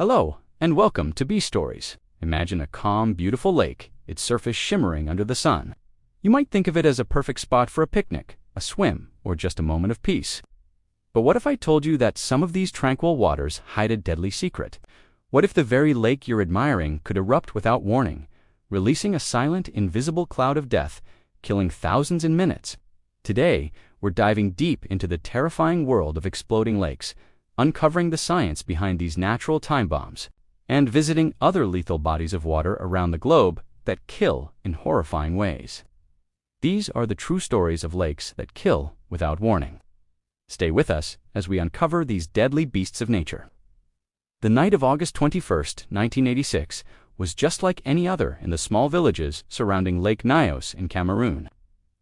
Hello, and welcome to Bee Stories. Imagine a calm, beautiful lake, its surface shimmering under the sun. You might think of it as a perfect spot for a picnic, a swim, or just a moment of peace. But what if I told you that some of these tranquil waters hide a deadly secret? What if the very lake you're admiring could erupt without warning, releasing a silent, invisible cloud of death, killing thousands in minutes? Today, we're diving deep into the terrifying world of exploding lakes, uncovering the science behind these natural time bombs, and visiting other lethal bodies of water around the globe that kill in horrifying ways. These are the true stories of lakes that kill without warning. Stay with us as we uncover these deadly beasts of nature. The night of August 21st, 1986, was just like any other in the small villages surrounding Lake Nyos in Cameroon.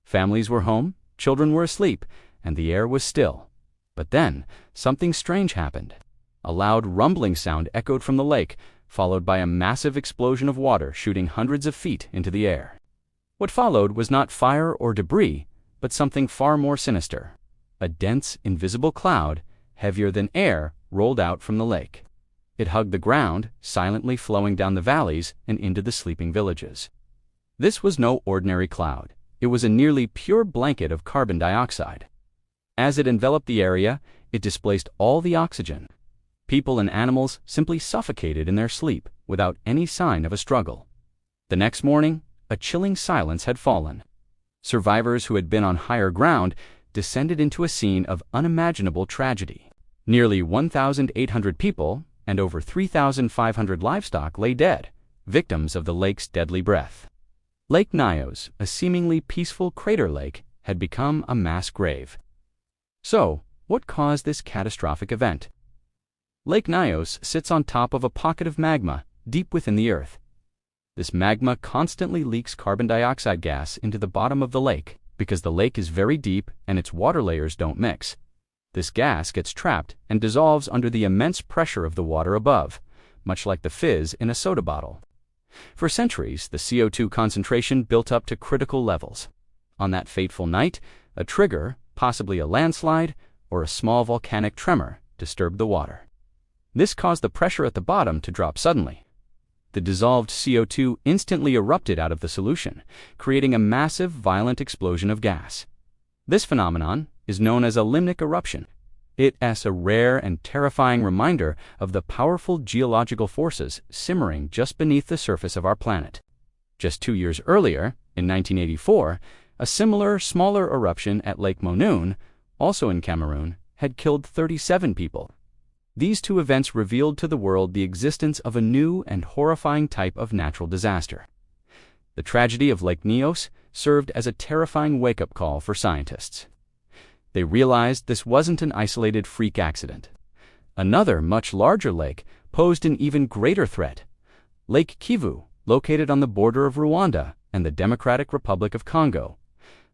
Families were home, children were asleep, and the air was still. But then, something strange happened. A loud rumbling sound echoed from the lake, followed by a massive explosion of water shooting hundreds of feet into the air. What followed was not fire or debris, but something far more sinister. A dense, invisible cloud, heavier than air, rolled out from the lake. It hugged the ground, silently flowing down the valleys and into the sleeping villages. This was no ordinary cloud. It was a nearly pure blanket of carbon dioxide. As it enveloped the area, it displaced all the oxygen. People and animals simply suffocated in their sleep without any sign of a struggle. The next morning, a chilling silence had fallen. Survivors who had been on higher ground descended into a scene of unimaginable tragedy. Nearly 1,800 people and over 3,500 livestock lay dead, victims of the lake's deadly breath. Lake Nyos, a seemingly peaceful crater lake, had become a mass grave. So, what caused this catastrophic event? Lake Nyos sits on top of a pocket of magma deep within the earth. This magma constantly leaks carbon dioxide gas into the bottom of the lake because the lake is very deep and its water layers don't mix. This gas gets trapped and dissolves under the immense pressure of the water above, much like the fizz in a soda bottle. For centuries, the CO2 concentration built up to critical levels. On that fateful night, a trigger, possibly a landslide or a small volcanic tremor, disturbed the water. This caused the pressure at the bottom to drop suddenly. The dissolved CO2 instantly erupted out of the solution, creating a massive, violent explosion of gas. This phenomenon is known as a limnic eruption. It is a rare and terrifying reminder of the powerful geological forces simmering just beneath the surface of our planet. Just 2 years earlier, in 1984, a similar, smaller eruption at Lake Monoun, also in Cameroon, had killed 37 people. These two events revealed to the world the existence of a new and horrifying type of natural disaster. The tragedy of Lake Nyos served as a terrifying wake-up call for scientists. They realized this wasn't an isolated freak accident. Another, much larger lake posed an even greater threat. Lake Kivu, located on the border of Rwanda and the Democratic Republic of Congo.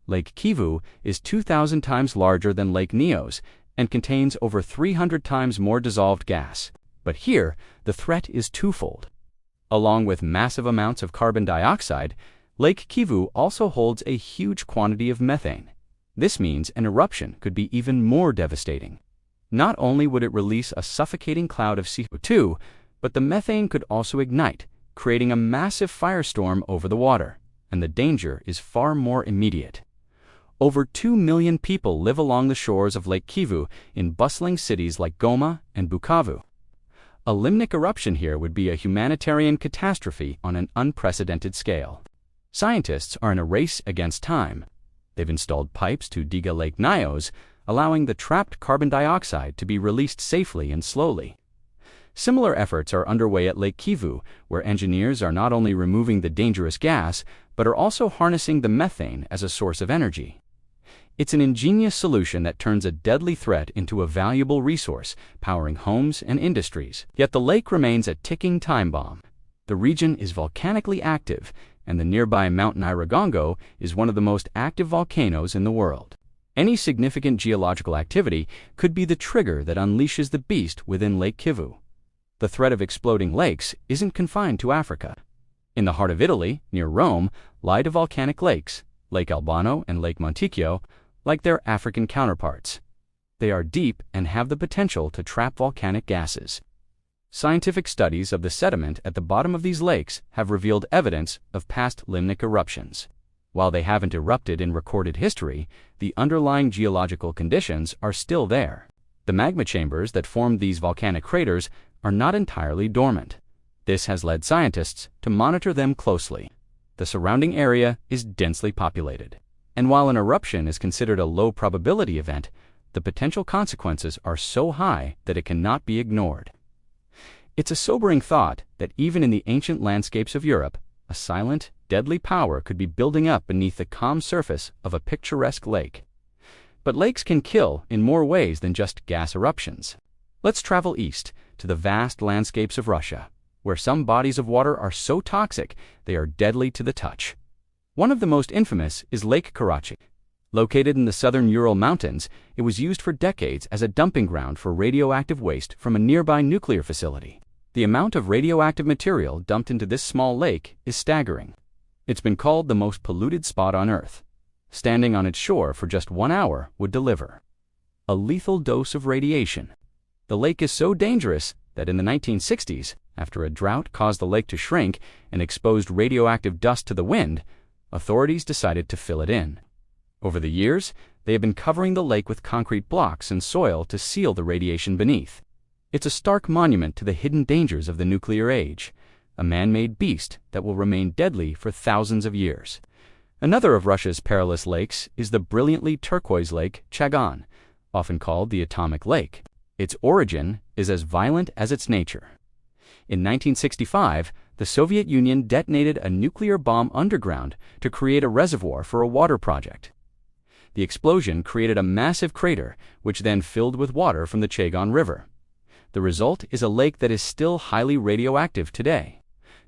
Lake Kivu is 2,000 times larger than Lake Nyos and contains over 300 times more dissolved gas. But here, the threat is twofold. Along with massive amounts of carbon dioxide, Lake Kivu also holds a huge quantity of methane. This means an eruption could be even more devastating. Not only would it release a suffocating cloud of CO2, but the methane could also ignite, creating a massive firestorm over the water, and the danger is far more immediate. Over 2 million people live along the shores of Lake Kivu in bustling cities like Goma and Bukavu. A limnic eruption here would be a humanitarian catastrophe on an unprecedented scale. Scientists are in a race against time. They've installed pipes to dig Lake Nyos, allowing the trapped carbon dioxide to be released safely and slowly. Similar efforts are underway at Lake Kivu, where engineers are not only removing the dangerous gas, but are also harnessing the methane as a source of energy. It's an ingenious solution that turns a deadly threat into a valuable resource, powering homes and industries. Yet the lake remains a ticking time bomb. The region is volcanically active, and the nearby Mount Nyiragongo is one of the most active volcanoes in the world. Any significant geological activity could be the trigger that unleashes the beast within Lake Kivu. The threat of exploding lakes isn't confined to Africa. In the heart of Italy, near Rome, lie the volcanic lakes, Lake Albano and Lake Monticchio, like their African counterparts. They are deep and have the potential to trap volcanic gases. Scientific studies of the sediment at the bottom of these lakes have revealed evidence of past limnic eruptions. While they haven't erupted in recorded history, the underlying geological conditions are still there. The magma chambers that formed these volcanic craters are not entirely dormant. This has led scientists to monitor them closely. The surrounding area is densely populated, and while an eruption is considered a low probability event, the potential consequences are so high that it cannot be ignored. It's a sobering thought that even in the ancient landscapes of Europe, a silent, deadly power could be building up beneath the calm surface of a picturesque lake. But lakes can kill in more ways than just gas eruptions. Let's travel east to the vast landscapes of Russia, where some bodies of water are so toxic they are deadly to the touch. One of the most infamous is Lake Karachay. Located in the southern Ural Mountains, it was used for decades as a dumping ground for radioactive waste from a nearby nuclear facility. The amount of radioactive material dumped into this small lake is staggering. It's been called the most polluted spot on Earth. Standing on its shore for just 1 hour would deliver a lethal dose of radiation. The lake is so dangerous that in the 1960s, after a drought caused the lake to shrink and exposed radioactive dust to the wind, authorities decided to fill it in. Over the years, they have been covering the lake with concrete blocks and soil to seal the radiation beneath. It's a stark monument to the hidden dangers of the nuclear age, a man-made beast that will remain deadly for thousands of years. Another of Russia's perilous lakes is the brilliantly turquoise lake Chagan, often called the Atomic Lake. Its origin is as violent as its nature. In 1965, the Soviet Union detonated a nuclear bomb underground to create a reservoir for a water project. The explosion created a massive crater, which then filled with water from the Chagan River. The result is a lake that is still highly radioactive today.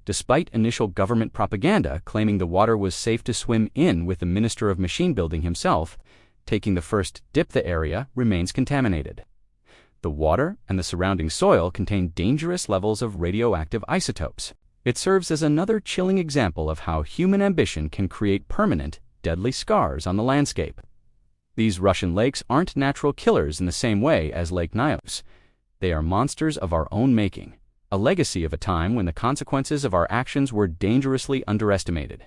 Despite initial government propaganda claiming the water was safe to swim in with the Minister of Machine Building himself, taking the first dip the area remains contaminated. The water and the surrounding soil contain dangerous levels of radioactive isotopes. It serves as another chilling example of how human ambition can create permanent, deadly scars on the landscape. These Russian lakes aren't natural killers in the same way as Lake Nyos. They are monsters of our own making, a legacy of a time when the consequences of our actions were dangerously underestimated.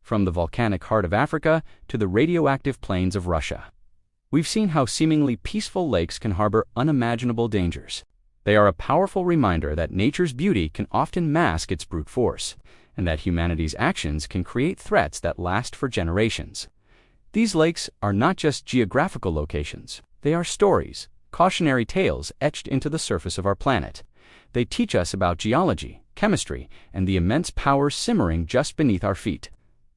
From the volcanic heart of Africa to the radioactive plains of Russia, we've seen how seemingly peaceful lakes can harbor unimaginable dangers. They are a powerful reminder that nature's beauty can often mask its brute force, and that humanity's actions can create threats that last for generations. These lakes are not just geographical locations. They are stories, cautionary tales etched into the surface of our planet. They teach us about geology, chemistry, and the immense power simmering just beneath our feet.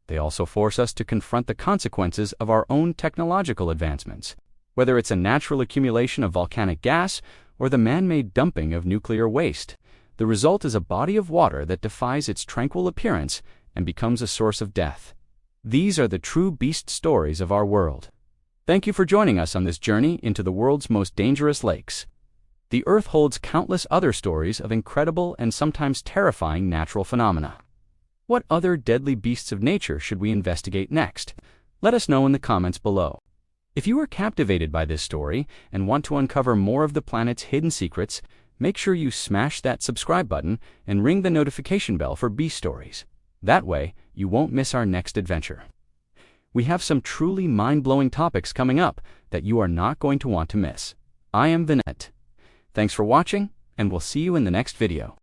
They also force us to confront the consequences of our own technological advancements, whether it's a natural accumulation of volcanic gas or the man-made dumping of nuclear waste. The result is a body of water that defies its tranquil appearance and becomes a source of death. These are the true beast stories of our world. Thank you for joining us on this journey into the world's most dangerous lakes. The Earth holds countless other stories of incredible and sometimes terrifying natural phenomena. What other deadly beasts of nature should we investigate next? Let us know in the comments below. If you are captivated by this story and want to uncover more of the planet's hidden secrets, make sure you smash that subscribe button and ring the notification bell for beast stories. That way, you won't miss our next adventure. We have some truly mind-blowing topics coming up that you are not going to want to miss. I am Vinette. Thanks for watching, and we'll see you in the next video.